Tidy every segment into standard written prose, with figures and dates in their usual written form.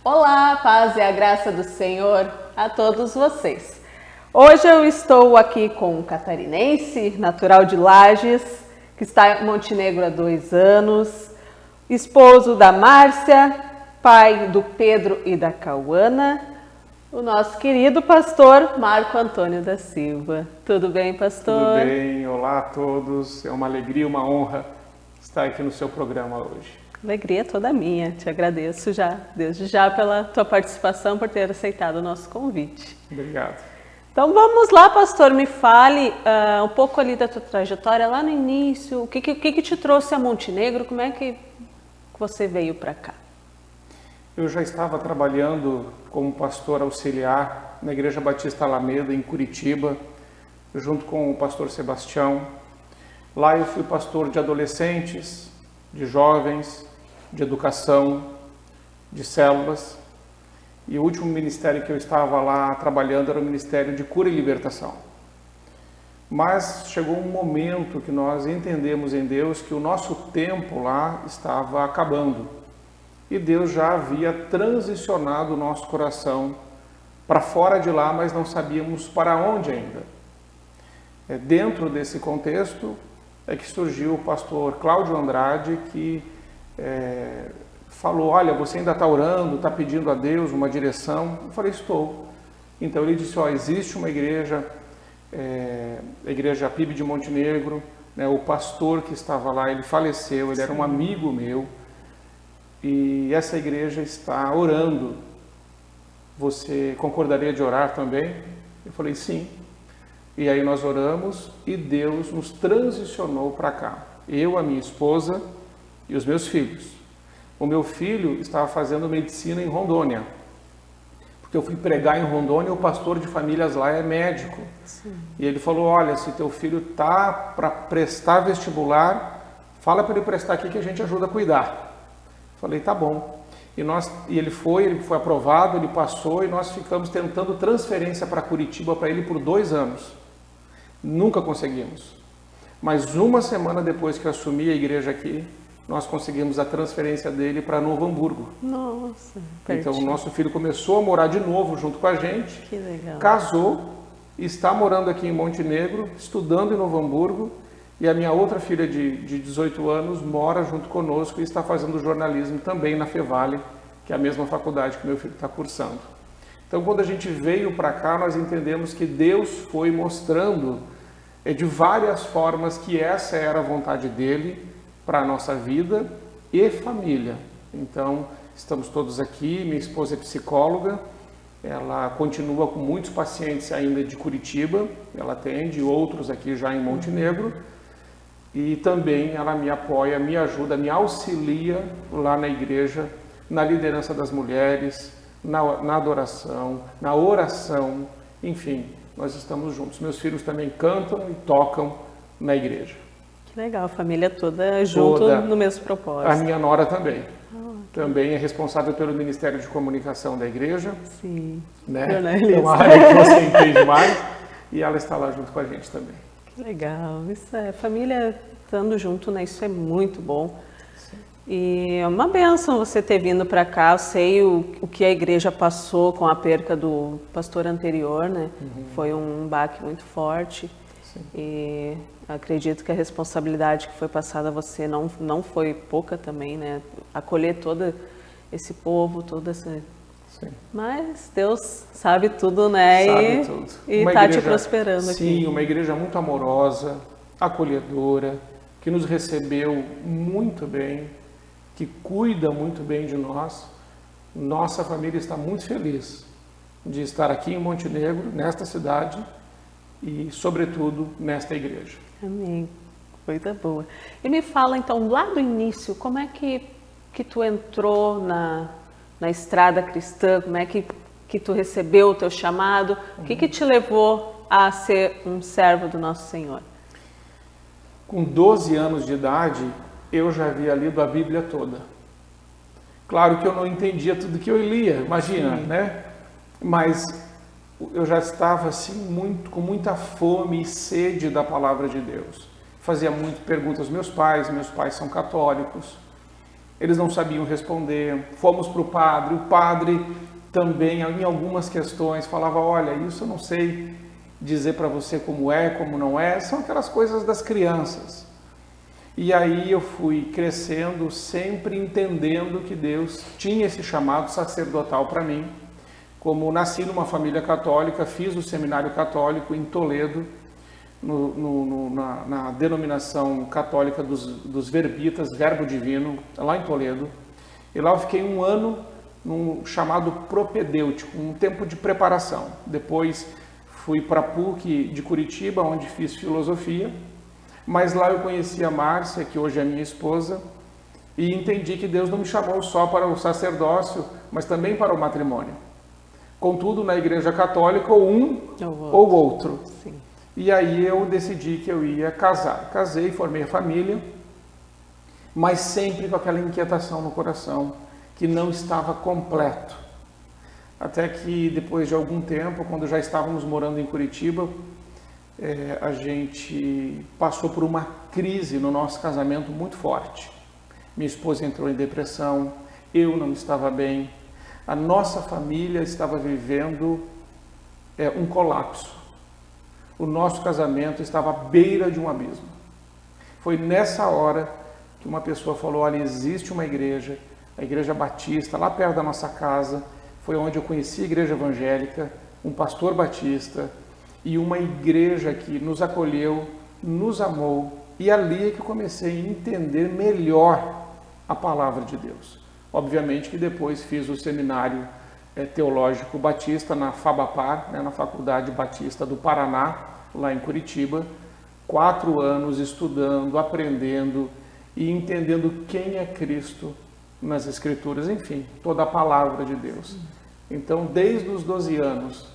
Olá, paz e a graça do Senhor a todos vocês. Hoje eu estou aqui com um catarinense, natural de Lages, que está em Montenegro há 2 anos, esposo da Márcia, pai do Pedro e da Cauana, o nosso querido pastor Marco Antônio da Silva. Tudo bem, pastor? Tudo bem, olá a todos. É uma alegria, uma honra estar aqui no seu programa hoje. Alegria toda minha, te agradeço desde já pela tua participação, por ter aceitado o nosso convite. Obrigado. Então vamos lá, pastor, me fale um pouco ali da tua trajetória lá no início, o que te trouxe a Montenegro, como é que você veio para cá? Eu já estava trabalhando como pastor auxiliar na Igreja Batista Alameda, em Curitiba, junto com o pastor Sebastião. Lá eu fui pastor de adolescentes, de jovens, de educação, de células. E o último ministério que eu estava lá trabalhando era o Ministério de Cura e Libertação. Mas chegou um momento que nós entendemos em Deus que o nosso tempo lá estava acabando. E Deus já havia transicionado o nosso coração para fora de lá, mas não sabíamos para onde ainda. Dentro desse contexto é que surgiu o pastor Cláudio Andrade, que falou, olha, você ainda está orando, está pedindo a Deus uma direção? Eu falei, estou. Então ele disse, existe uma igreja, a igreja PIB de Montenegro, né, o pastor que estava lá, ele faleceu, ele era um amigo meu, e essa igreja está orando. Você concordaria de orar também? Eu falei, sim. E aí nós oramos e Deus nos transicionou para cá. Eu, a minha esposa e os meus filhos. O meu filho estava fazendo medicina em Rondônia. Porque eu fui pregar em Rondônia, o pastor de famílias lá é médico. Sim. E ele falou, olha, se teu filho tá para prestar vestibular, fala para ele prestar aqui que a gente ajuda a cuidar. Falei, tá bom. E ele foi aprovado, ele passou e nós ficamos tentando transferência para Curitiba para ele por 2 anos. Nunca conseguimos. Mas uma semana depois que eu assumi a igreja aqui, nós conseguimos a transferência dele para Novo Hamburgo. Nossa, então o nosso filho começou a morar de novo junto com a gente. Que legal. Casou, está morando aqui em Montenegro, estudando em Novo Hamburgo. E a minha outra filha de 18 anos mora junto conosco e está fazendo jornalismo também na Fevale, que é a mesma faculdade que meu filho está cursando. Então, quando a gente veio para cá, nós entendemos que Deus foi mostrando de várias formas que essa era a vontade dele para a nossa vida e família. Então, estamos todos aqui, minha esposa é psicóloga, ela continua com muitos pacientes ainda de Curitiba, ela atende outros aqui já em Montenegro, e também ela me apoia, me ajuda, me auxilia lá na igreja, na liderança das mulheres, na adoração, na oração, enfim, nós estamos juntos. Meus filhos também cantam e tocam na igreja. Que legal, a família toda junto no mesmo propósito. A minha nora também. Também é responsável pelo Ministério de Comunicação da igreja. Sim, né? É uma área que você entende mais. E ela está lá junto com a gente também. Que legal, isso é família estando junto, né? Isso é muito bom. Sim. E é uma bênção você ter vindo para cá. Eu sei o que a igreja passou com a perca do pastor anterior, né? Uhum. Foi um baque muito forte. Sim. E acredito que a responsabilidade que foi passada a você não foi pouca também, né? Acolher todo esse povo, toda essa... Sim. Mas Deus sabe tudo, né? Sabe tudo. E está te prosperando aqui. Sim, uma igreja muito amorosa, acolhedora, que nos recebeu muito bem, que cuida muito bem de nós. Nossa família está muito feliz de estar aqui em Montenegro, nesta cidade e, sobretudo, nesta igreja. Amém. Coisa boa. E me fala, então, lá do início, como é que tu entrou na estrada cristã, como é que tu recebeu o teu chamado, o que te levou a ser um servo do nosso Senhor? Com 12 anos de idade, eu já havia lido a Bíblia toda. Claro que eu não entendia tudo que eu lia, imagina, né? Mas eu já estava assim com muita fome e sede da palavra de Deus. Fazia muito perguntas aos meus pais são católicos. eles não sabiam responder. Fomos para o padre também, em algumas questões, falava, olha, isso eu não sei dizer para você como é, como não é, são aquelas coisas das crianças. E aí eu fui crescendo, sempre entendendo que Deus tinha esse chamado sacerdotal para mim. Como nasci numa família católica, fiz o seminário católico em Toledo, na denominação católica dos verbitas, Verbo Divino, lá em Toledo. E lá eu fiquei um ano num chamado propedêutico, um tempo de preparação. Depois fui para a PUC de Curitiba, onde fiz filosofia. Mas lá eu conheci a Márcia, que hoje é minha esposa, e entendi que Deus não me chamou só para o sacerdócio, mas também para o matrimônio. Contudo, na Igreja Católica, ou um ou outro. Sim. E aí eu decidi que eu ia casar. Casei, formei a família, mas sempre com aquela inquietação no coração, que não estava completo. Até que depois de algum tempo, quando já estávamos morando em Curitiba, a gente passou por uma crise no nosso casamento muito forte. Minha esposa entrou em depressão, eu não estava bem, a nossa família estava vivendo um colapso. O nosso casamento estava à beira de um abismo. Foi nessa hora que uma pessoa falou, olha, existe uma igreja, a Igreja Batista, lá perto da nossa casa, foi onde eu conheci a igreja evangélica, um pastor batista, e uma igreja que nos acolheu, nos amou, e ali é que eu comecei a entender melhor a palavra de Deus. Obviamente que depois fiz o seminário teológico batista na FABAPAR, na Faculdade Batista do Paraná, lá em Curitiba, 4 anos estudando, aprendendo e entendendo quem é Cristo nas Escrituras, enfim, toda a palavra de Deus. Então, desde os 12 anos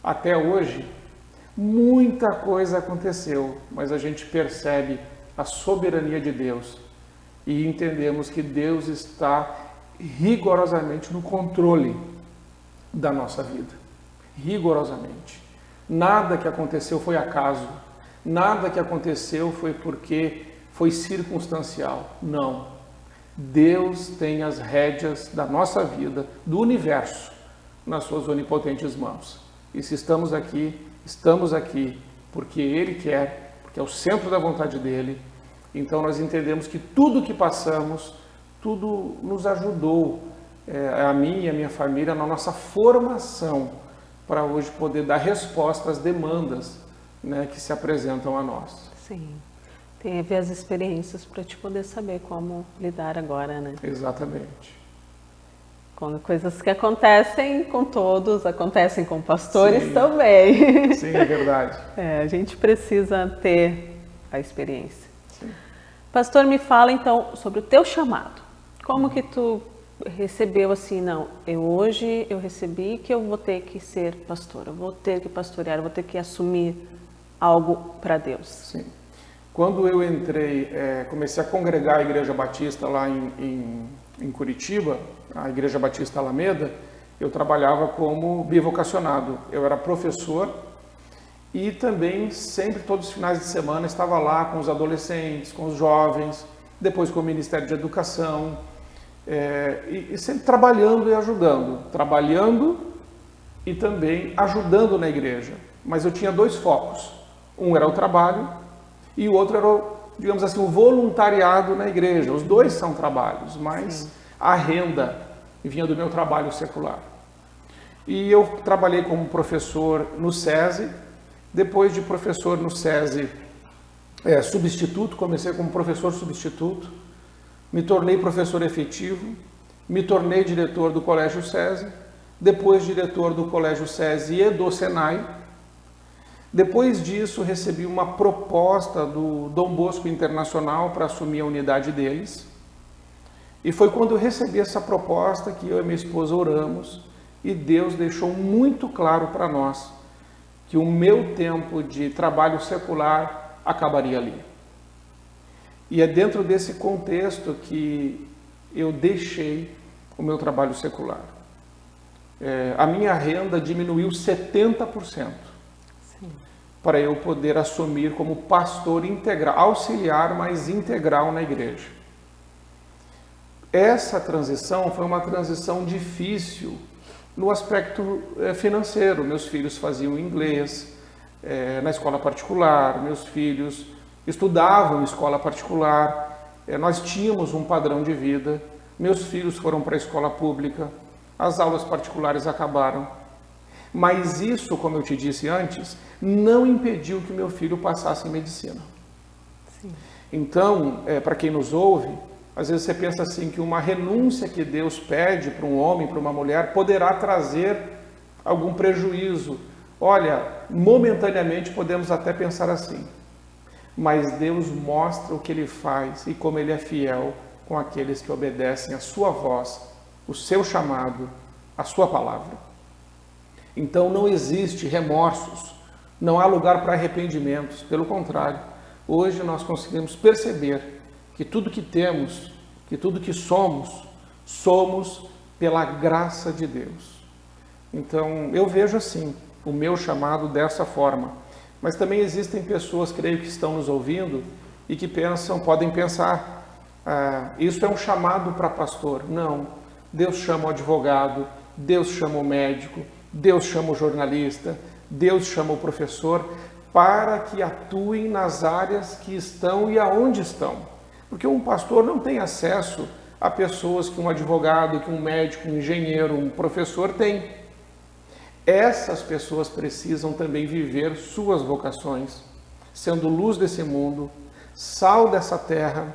até hoje, muita coisa aconteceu, mas a gente percebe a soberania de Deus e entendemos que Deus está rigorosamente no controle da nossa vida. Rigorosamente. Nada que aconteceu foi acaso. Nada que aconteceu foi porque foi circunstancial. Não. Deus tem as rédeas da nossa vida, do universo, nas suas onipotentes mãos. E se estamos aqui porque Ele quer, porque é o centro da vontade dEle. Então nós entendemos que tudo que passamos, tudo nos ajudou, a mim e a minha família, na nossa formação, para hoje poder dar resposta às demandas, né, que se apresentam a nós. Sim. Teve as experiências para te poder saber como lidar agora, né? Exatamente. Quando coisas que acontecem com todos, acontecem com pastores Sim. também. Sim, é verdade. A gente precisa ter a experiência. Sim. Pastor, me fala então sobre o teu chamado. Como que tu recebeu assim, não, hoje eu recebi que eu vou ter que ser pastor, eu vou ter que pastorear, eu vou ter que assumir algo para Deus. Sim. Quando eu entrei, comecei a congregar a Igreja Batista lá em Curitiba, a Igreja Batista Alameda, eu trabalhava como bivocacionado. Eu era professor e também sempre, todos os finais de semana, estava lá com os adolescentes, com os jovens, depois com o Ministério de Educação, e sempre trabalhando e ajudando. Trabalhando e também ajudando na igreja. Mas eu tinha 2 focos. Um era o trabalho e o outro era, digamos assim, o voluntariado na igreja. Os 2 são trabalhos, mas sim, a renda vinha do meu trabalho secular. E eu trabalhei como professor no SESI. Depois de professor no SESI substituto, comecei como professor substituto, me tornei professor efetivo, me tornei diretor do Colégio SESI, depois diretor do Colégio SESI e do Senai. Depois disso, recebi uma proposta do Dom Bosco Internacional para assumir a unidade deles. E foi quando eu recebi essa proposta que eu e minha esposa oramos e Deus deixou muito claro para nós que o meu tempo de trabalho secular acabaria ali. E é dentro desse contexto que eu deixei o meu trabalho secular. A minha renda diminuiu 70%. Sim. Para eu poder assumir como pastor integral, auxiliar, mas integral na igreja. Essa transição foi uma transição difícil no aspecto financeiro. Meus filhos faziam inglês na escola particular, meus filhos estudavam em escola particular, nós tínhamos um padrão de vida, meus filhos foram para a escola pública, as aulas particulares acabaram. Mas isso, como eu te disse antes, não impediu que meu filho passasse em medicina. Sim. Então, para quem nos ouve, às vezes você pensa assim que uma renúncia que Deus pede para um homem, para uma mulher, poderá trazer algum prejuízo. Olha, momentaneamente podemos até pensar assim, mas Deus mostra o que Ele faz e como Ele é fiel com aqueles que obedecem a sua voz, o seu chamado, a sua palavra. Então não existe remorsos, não há lugar para arrependimentos, pelo contrário, hoje nós conseguimos perceber que tudo que temos, que tudo que somos, somos pela graça de Deus. Então eu vejo assim, o meu chamado dessa forma, mas também existem pessoas, creio que estão nos ouvindo e que podem pensar, isso é um chamado para pastor. Não, Deus chama o advogado, Deus chama o médico, Deus chama o jornalista, Deus chama o professor para que atuem nas áreas que estão e aonde estão. Porque um pastor não tem acesso a pessoas que um advogado, que um médico, um engenheiro, um professor tem. Essas pessoas precisam também viver suas vocações, sendo luz desse mundo, sal dessa terra,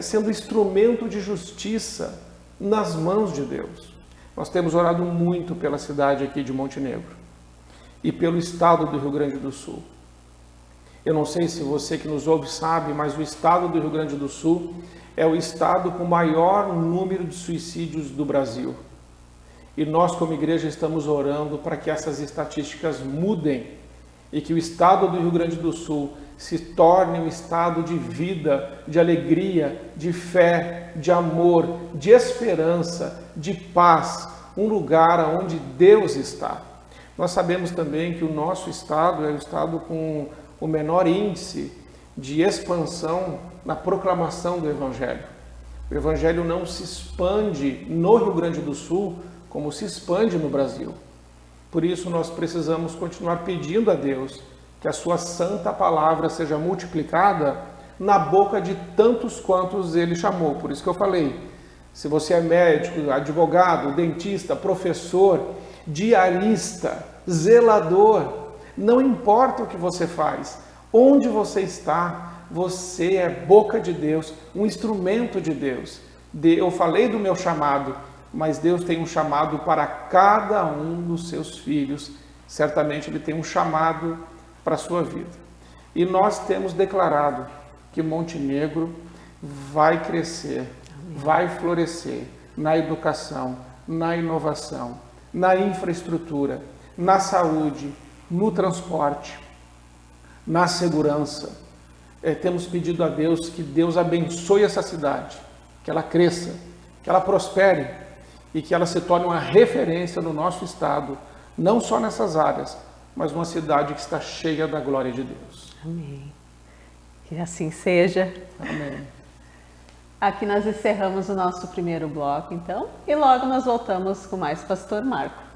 sendo instrumento de justiça nas mãos de Deus. Nós temos orado muito pela cidade aqui de Montenegro e pelo estado do Rio Grande do Sul. Eu não sei se você que nos ouve sabe, mas o estado do Rio Grande do Sul é o estado com o maior número de suicídios do Brasil. E nós, como igreja, estamos orando para que essas estatísticas mudem e que o estado do Rio Grande do Sul se torne um estado de vida, de alegria, de fé, de amor, de esperança, de paz, um lugar onde Deus está. Nós sabemos também que o nosso estado é o estado com o menor índice de expansão na proclamação do Evangelho. O Evangelho não se expande no Rio Grande do Sul como se expande no Brasil. Por isso nós precisamos continuar pedindo a Deus que a sua santa palavra seja multiplicada na boca de tantos quantos Ele chamou. Por isso que eu falei, se você é médico, advogado, dentista, professor, diarista, zelador, não importa o que você faz, onde você está, você é boca de Deus, um instrumento de Deus. Eu falei do meu chamado, mas Deus tem um chamado para cada um dos seus filhos. Certamente Ele tem um chamado para a sua vida. E nós temos declarado que Montenegro vai crescer, vai florescer na educação, na inovação, na infraestrutura, na saúde, no transporte, na segurança. Temos pedido a Deus que Deus abençoe essa cidade, que ela cresça, que ela prospere e que ela se torne uma referência no nosso estado, não só nessas áreas, mas uma cidade que está cheia da glória de Deus. Amém. Que assim seja. Amém. Aqui nós encerramos o nosso primeiro bloco, então, e logo nós voltamos com mais Pastor Marco.